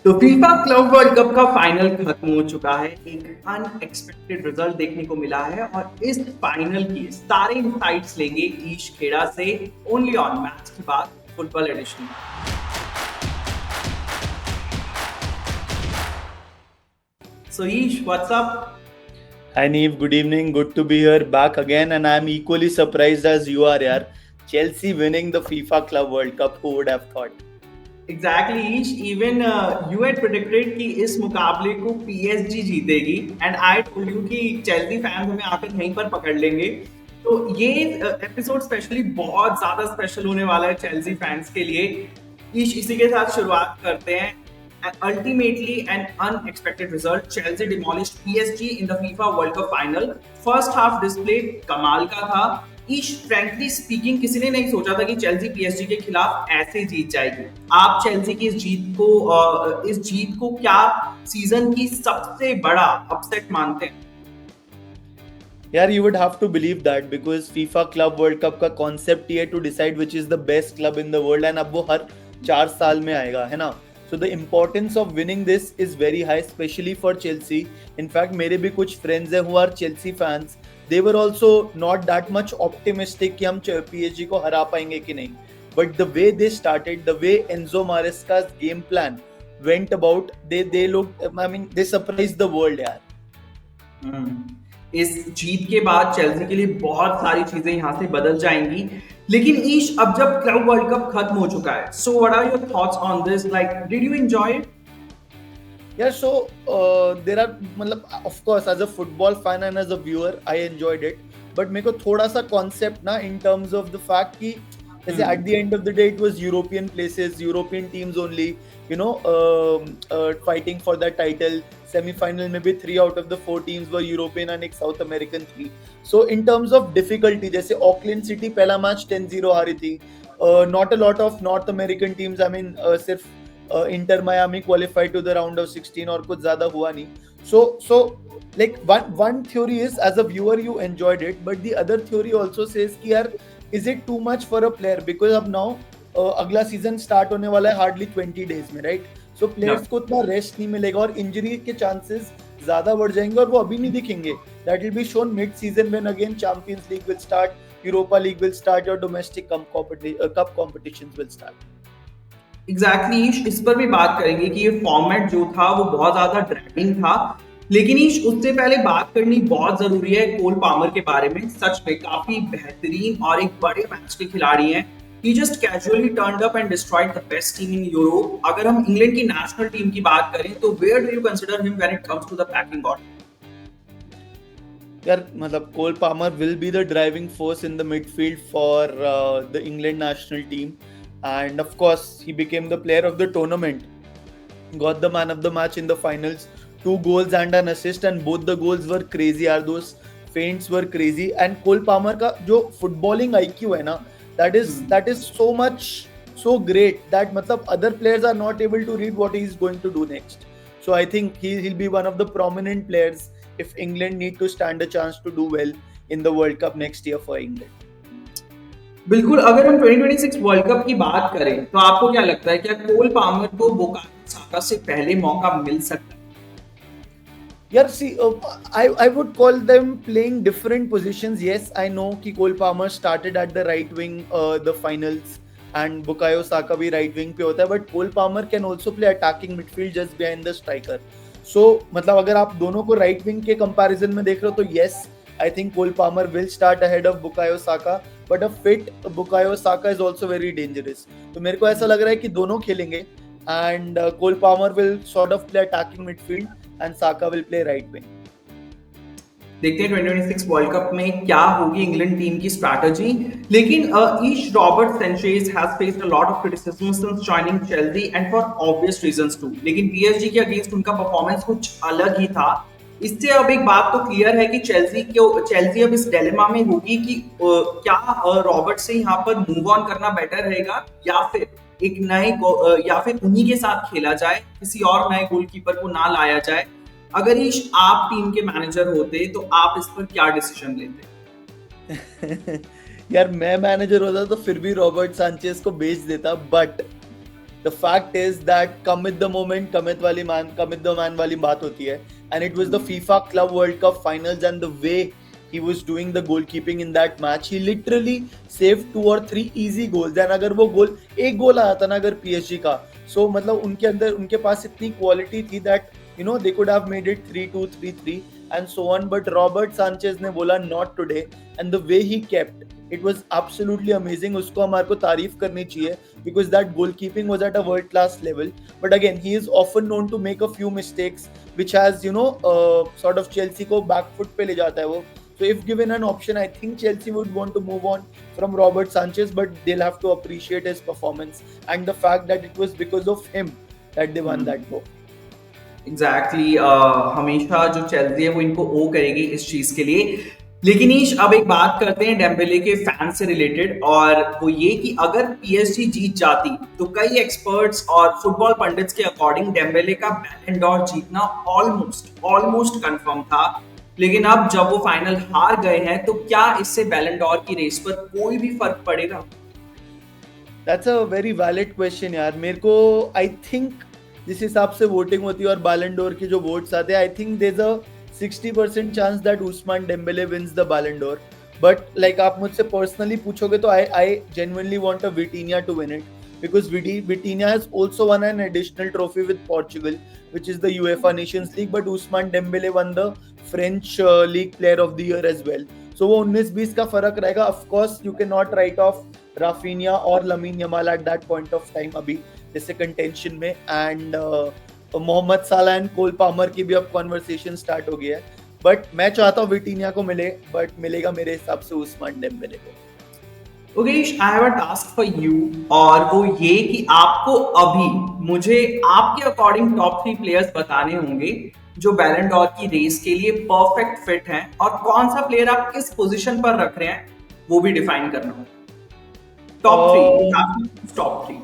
तो FIFA Club World cup का final खत्म हो चुका है। एक अनएक्सपेक्टेड रिजल्ट देखने को मिला है और इस फाइनल की सारे इनसाइट्स लेंगे ईश खेड़ा से ओनली ऑन मैच के बाद football edition. So Eesh what's up? Hi Neve, good evening. Good to be here back again, and I'm equally surprised as you are, yaar. Chelsea winning the FIFA Club World Cup. Who would have thought? Exactly Ish, even you had predicted कि इस मुकाबले को PSG जीतेगी and I told you कि Chelsea fans हमें आकर यहीं पर पकड़ लेंगे। तो ये एपिसोड स्पेशली बहुत ज्यादा स्पेशल होने वाला है चेल्सी फैंस के लिए। ईश, इसी के साथ शुरुआत करते हैं। Ultimately, an unexpected result. Chelsea demolished PSG in the FIFA World Cup final. First half display कमाल का था। ईश, फ्रैंकली स्पीकिंग किसी ने नहीं सोचा था कि चेल्सी पीएसजी के खिलाफ ऐसे जीत जाएगी। आप चेल्सी की इस जीत को क्या सीजन की सबसे बड़ा अपसेट मानते हैं? Yeah, you would have to believe that because FIFA Club World Cup का concept ही है to decide which is the best club in the world and अब वो हर 4 साल में आएगा, है ना? So the importance of winning this is very high, especially for Chelsea. In fact, मेरे भी कुछ friends हैं who are Chelsea fans. They were also not that much optimistic कि हम PSG को हरा पाएंगे कि नहीं. But the way they started, the way Enzo Maresca's game plan went about, they looked, I mean, they surprised the world, यार. इस जीत के बाद चेल्सी के लिए बहुत सारी चीजें यहाँ से बदल जाएंगी। लेकिन ईश, अब जब क्लब वर्ल्ड कप खत्म हो चुका है, so what are your thoughts on this? Like, did you enjoy it? Yeah, so there are, मतलब, of course, as a football fan and as a viewer, I enjoyed it. But मेरे को थोड़ा सा concept ना in terms of the fact कि जैसे at the end of the day it was European places, European teams only, you know, fighting for that title. Semi-final में भी 3 out of the 4 teams were European and एक South American 3. So in terms of difficulty, जैसे Auckland City पहला match 10-0 हारी थी. Not a lot of North American teams. I mean, सिर्फ Inter Miami qualify to the round of 16 और कुछ ज्यादा हुआ नहीं. So like one theory is, as a viewer you enjoyed it, but the other theory also says कि यार is it too much for a player, because अब now अगला season start होने वाला है हार्डली 20 डेज में, राइट? सो players को उतना रेस्ट नहीं मिलेगा और इंजरी के चांसेस ज्यादा बढ़ जाएंगे और वो अभी नहीं दिखेंगे. That will be shown mid season when again Champions League will start, Europa League will start और domestic cup competitions will start. Exactly Eesh, इस पर भी बात करेंगे कि ये फॉर्मेट जो था वो बहुत ज्यादा ड्रैगिंग था। लेकिन ईश, उससे पहले बात करनी बहुत जरूरी है कोल पामर के बारे में। सच में काफी बेहतरीन और एक बड़े मैच के खिलाड़ी हैं। He just casually turned up and destroyed the best team in Europe. अगर हम इंग्लैंड की नेशनल टीम की बात करें तो where do you consider him when it comes to the packing order? यार मतलब Cole Palmer will be the driving force in the midfield for the England national team, and of course he became the player of the tournament, got the man of the match in the finals, 2 goals and an assist, and both the goals were crazy. Are those feints were crazy. And Cole Palmer का जो footballing IQ है ना, that is so much, so great that मतलब other players are not able to read what he is going to do next. So I think he'll be one of the prominent players if England need to stand a chance to do well in the World Cup next year for England. बिल्कुल। अगर हम 2026 world cup की बात करें तो आपको क्या लगता है, क्या कोल पामर को बुकायो साका से पहले मौका मिल सकता है? Yeah, see, I would call them playing different positions. Yes, I know कि Cole Palmer started at the right wing, the finals, and Bukayo Saka भी right wing पे होता है, but Cole Palmer can also play attacking midfield just behind the striker. So मतलब अगर आप दोनों को right wing के comparison में देख रहे हो तो yes, I think Cole Palmer will start ahead of Bukayo Saka, but a fit Bukayo Saka is also very dangerous. तो मेरे को ऐसा लग रहा है कि दोनों खेलेंगे and Cole Palmer will sort of play attacking midfield and Saka will play right wing. देखते हैं 2026 वर्ल्ड कप में क्या होगी इंग्लैंड टीम की स्ट्रैटेजी। लेकिन Eesh, Robert Sanchez has faced a lot of criticism since joining Chelsea and for obvious reasons too. लेकिन PSG के against उनका परफॉर्मेंस कुछ अलग ही था। इससे अब एक बात तो क्लियर है कि चेल्सी अब इस डिलेमा में होगी कि क्या रॉबर्ट से यहाँ पर मूव ऑन करना बेटर रहेगा या फिर या फिर उन्हीं के साथ खेला जाए, किसी और नए गोलकीपर को ना लाया जाए। अगर ईश आप टीम के मैनेजर होते तो आप इस पर क्या डिसीजन लेते? यार मैं मैनेजर होता तो फिर भी रॉबर्ट सांचेज को बेच देता, but The fact is that come with the moment, come with the man वाली बात होती है. And it was the FIFA Club World Cup finals, and the way he was doing the goalkeeping in that match, he literally saved 2 or 3 easy goals. And अगर वो गोल एक गोल आया था ना अगर PSG का, so मतलब उनके पास इतनी क्वालिटी थी that you know they could have made it 3-2, 3-3 and so on. But Robert Sanchez ने बोला not today, and the way he kept, it was absolutely amazing. उसको हमारे को तारीफ करनी चाहिए because that goalkeeping was at a world class level. But again, he is often known to make a few mistakes which has sort of Chelsea को back foot पे ले जाता है वो. So if given an option, I think Chelsea would want to move on from Robert Sanchez, but they'll have to appreciate his performance and the fact that it was because of him that they won that goal. Exactly हमेशा जो Chelsea है वो इनको ओ करेगी इस चीज के लिए. लेकिन ईश, अब एक बात करते हैं डेम्बेले के फैंस से रिलेटेड, और वो ये कि अगर पीएसजी जीत जाती तो कई एक्सपर्ट्स और फुटबॉल पंडित्स के अकॉर्डिंग डेम्बेले का बैलन डॉर जीतना ऑलमोस्ट कंफर्म था. लेकिन अब जब वो फाइनल हार गए हैं तो क्या इससे बैलन डॉर की रेस पर कोई भी फर्क पड़ेगा? That's a very valid question यार. मेरे को I think जिस हिसाब से वोटिंग होती है और बैलन डोर के जो वोट्स आते हैं, I think there is a 60% chance that Ousmane Dembele wins the Ballon d'Or. But like आप मुझसे पर्सनली पूछोगे तो I genuinely want a Vitinha to win it, because Vitinha has also won an additional trophy with Portugal, which is the UEFA Nations League, but Ousmane Dembele won the French League Player of the Year as well. So वो 19-20 का फर्क रहेगा. Of course, you cannot write off Rafinha और Lamine Yamal at that point of time अभी जैसे contention में, and Mohammad साला and Cole Palmer की भी अब कॉन्वर्सेशन स्टार्ट हो गया है. बट मैं चाहता हूँ विटीनिया को मिले, बट मिलेगा मेरे हिसाब से उस्मान डेम्बेले को. Okay, I have a task for you, और वो ये कि आपको अभी मुझे आपके अकॉर्डिंग टॉप 3 प्लेयर्स बताने होंगे जो बैलन डॉर की रेस के लिए परफेक्ट फिट हैं, और कौन सा प्लेयर आप किस पोजीशन पर रख रहे हैं वो भी डिफाइन करना होगा. Top 3.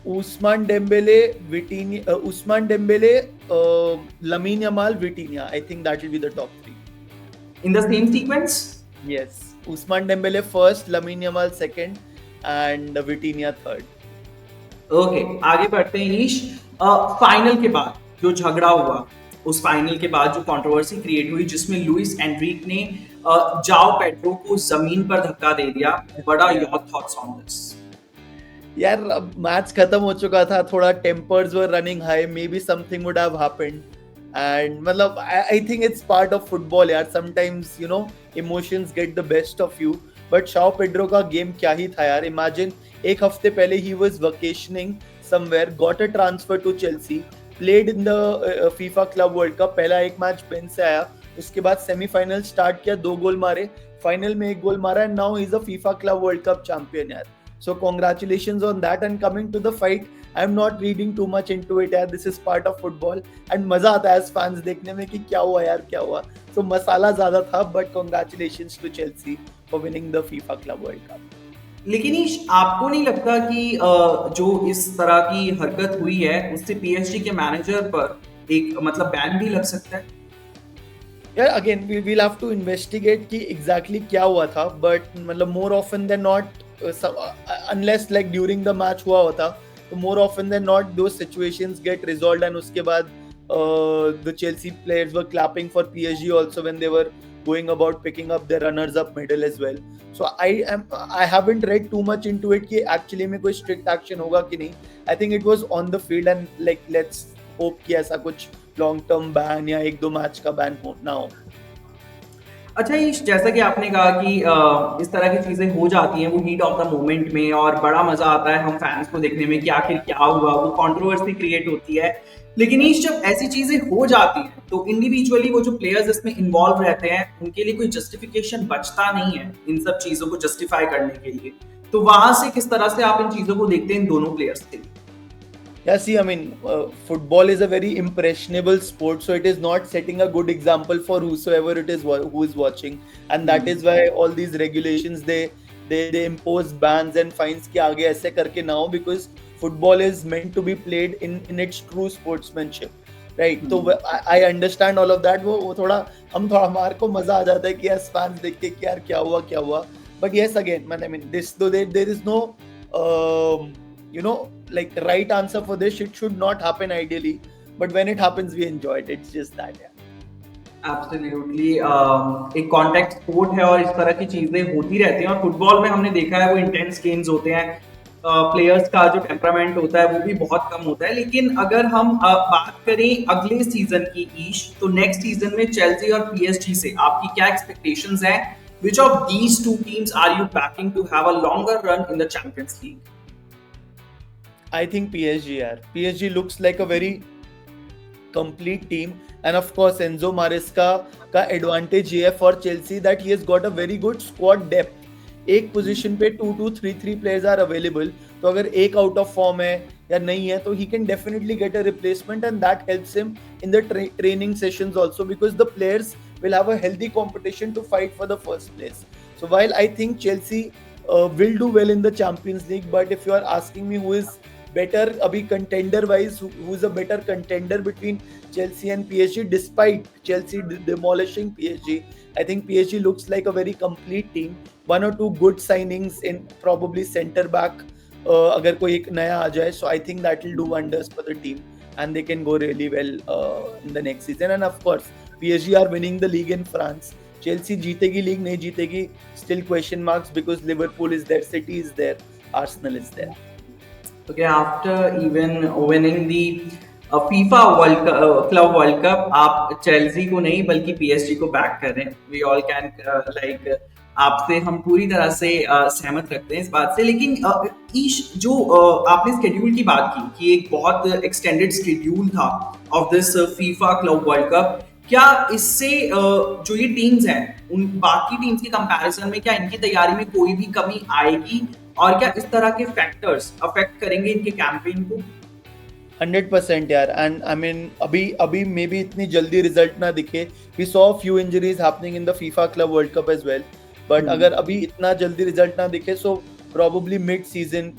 Ousmane Dembele, Lamine Yamal, Vitinha. I think that will be the top 3. In the same sequence? Yes. Ousmane Dembele first, Lamine Yamal second, and Vitinha third. Okay, आगे बढ़ते हैं ईश. फाइनल के बाद जो झगड़ा हुआ, उस फाइनल के बाद जो कंट्रोवर्सी क्रिएट हुई जिसमें लुइस एनरिक ने जाओ पेड्रो को जमीन पर धक्का दे दिया, बड़ा योर थॉट्स ऑन दिस? यार अब मैच खत्म हो चुका था, थोड़ा tempers were running high, maybe something would have happened, and मतलब I think it's part of football यार. Sometimes you know emotions get the best of you. But João Pedro का गेम क्या ही था यार. इमेजिन एक हफ्ते पहले ही was vacationing somewhere, got a transfer to Chelsea, played in the FIFA Club World Cup, पहला एक मैच बेंच से आया, उसके बाद सेमीफाइनल स्टार्ट किया, 2 गोल मारे, फाइनल में 1 गोल मारा, and now he is a FIFA Club World cup champion यार. So congratulations on that. And coming to the fight, I'm not reading too much into it यार. This is part of football and मजा आता है as fans देखने में कि क्या हुआ यार, क्या हुआ. So मसाला ज़्यादा था, but congratulations to Chelsea for winning the FIFA Club World Cup. लेकिन आपको नहीं लगता कि जो इस तरह की हरकत हुई है उससे पीएसजी के मैनेजर पर एक मतलब बैन भी लग सकता है? Yeah, again we'll have to investigate कि exactly क्या हुआ था, but मतलब more often than not unless like during the match हुआ होता, तो more often than not those situations get resolved, and उसके बाद the Chelsea players were clapping for PSG also when they were going about picking up their runners up medal as well. So I haven't read too much into it कि actually में कोई strict action होगा कि नहीं. I think it was on the field, and like let's hope कि ऐसा कुछ long term ban या 1-2 मैच का ban हो ना हो. अच्छा, जैसा कि आपने कहा कि इस तरह की चीजें हो जाती हैं वो हीट ऑफ द मोमेंट में, और बड़ा मजा आता है हम फैंस को देखने में कि आखिर क्या हुआ, वो कंट्रोवर्सी क्रिएट होती है. लेकिन जब ऐसी चीजें हो जाती हैं तो इंडिविजुअली वो जो प्लेयर्स इसमें इन्वॉल्व रहते हैं उनके लिए कोई जस्टिफिकेशन बचता नहीं है इन सब चीजों को जस्टिफाई करने के लिए. तो वहां से किस तरह से आप इन चीजों को देखते हैं इन दोनों प्लेयर्स के लिए? Yeah, see, I mean, football is a very impressionable sport, so it is not setting a good example for whosoever it is who is watching, and that is why all these regulations they impose bans and fines कि आगे ऐसे करके ना हो, because football is meant to be played in its true sportsmanship, right? तो I understand all of that. वो थोड़ा हमारे को मजा आ जाता है कि यार fans देख के कि यार क्या हुआ. But yes, again, man, I mean, this though there is no like right answer for this. It should not happen ideally, but when it happens, we enjoy it. It's just that, yeah. Absolutely एक contact sport है और इस तरह की चीजें होती रहती हैं और फुटबॉल में हमने देखा है वो इंटेंस गेम्स होते हैं, प्लेयर्स का जो टेम्परामेंट होता है वो भी बहुत कम होता है। लेकिन अगर हम बात करें अगले सीजन की ईश, तो नेक्स्ट सीजन में चेल्सी और पीएसजी से आपकी क्या एक्सपेक्टेशंस हैं? Which of these two teams are you backing to have a longer run in the Champions League? I think PSG, yaar. PSG looks like a very complete team, and of course Enzo Maresca का advantage ये है for Chelsea that he has got a very good squad depth. एक position पे 2-3 players are available, तो अगर एक out of form है या नहीं है तो he can definitely get a replacement, and that helps him in the training sessions also, because the players will have a healthy competition to fight for the first place. So while I think Chelsea will do well in the Champions League, but if you are asking me who is better abhi contender wise, who is a better contender between Chelsea and PSG, despite Chelsea demolishing PSG, I think PSG looks like a very complete team. One or two good signings in probably center back, agar koi ek naya aa jaye, so I think that will do wonders for the team and they can go really well in the next season. And of course PSG are winning the league in France. Chelsea जीतेगी league नहीं जीतेगी, still question marks, because Liverpool is there, City is there, Arsenal is there. Okay, after even winning the FIFA Club World Cup, आप Chelsea को नहीं बल्कि PSG को back कर रहे हैं। We all can like आपसे हम पूरी तरह से सहमत रखते हैं इस बात से। लेकिन ईश, जो आपने स्केड्यूल की बात की कि एक बहुत एक्सटेंडेड स्केड्यूल था of this FIFA club World cup, क्या इससे जो ये टीम्स हैं उन बाकी टीम्स के कंपैरिजन में क्या इनकी तैयारी में कोई भी कमी आएगी और क्या इस तरह के फैक्टर्स अफेक्ट करेंगे इनके कैंपेन को? 100% यार, एंड आई मीन अभी मे बी इतनी जल्दी रिजल्ट ना दिखे. We saw few injuries happening in the FIFA Club World Cup as well, but अगर अभी इतना जल्दी रिजल्ट ना दिखे, so probably mid season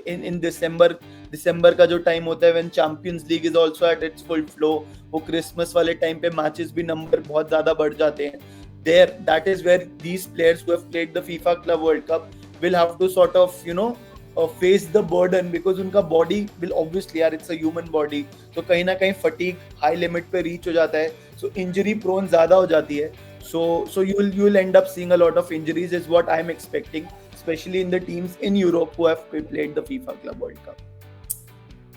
in दिसंबर का जो टाइम होता है when Champions League is also at its full flow, वो क्रिसमस वाले टाइम पे मैचेस भी नंबर बहुत ज्यादा बढ़ जाते हैं. There that is where these players who have played the FIFA Club World cup will have to sort of face the burden, because उनका body will obviously, यार it's a human body, तो कहीं ना कहीं fatigue high limit पे reach हो जाता है, so injury prone ज़्यादा हो जाती है, so you will end up seeing a lot of injuries is what I'm expecting, especially in the teams in Europe who have played the FIFA Club World Cup.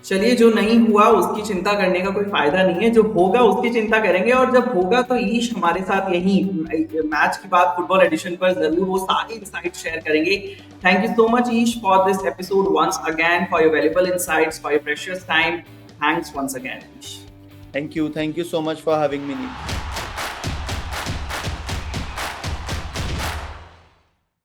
चलिए, जो नहीं हुआ उसकी चिंता करने का कोई फायदा नहीं है, जो होगा उसकी चिंता करेंगे, और जब होगा तो ईश हमारे साथ यही मैच के बाद फुटबॉल एडिशन पर जरूर वो सारी इनसाइट्स शेयर करेंगे. Thank you so much Ish for this episode once again, for your valuable insights, for your precious time. Thanks once again Ish. Thank you so much for having me.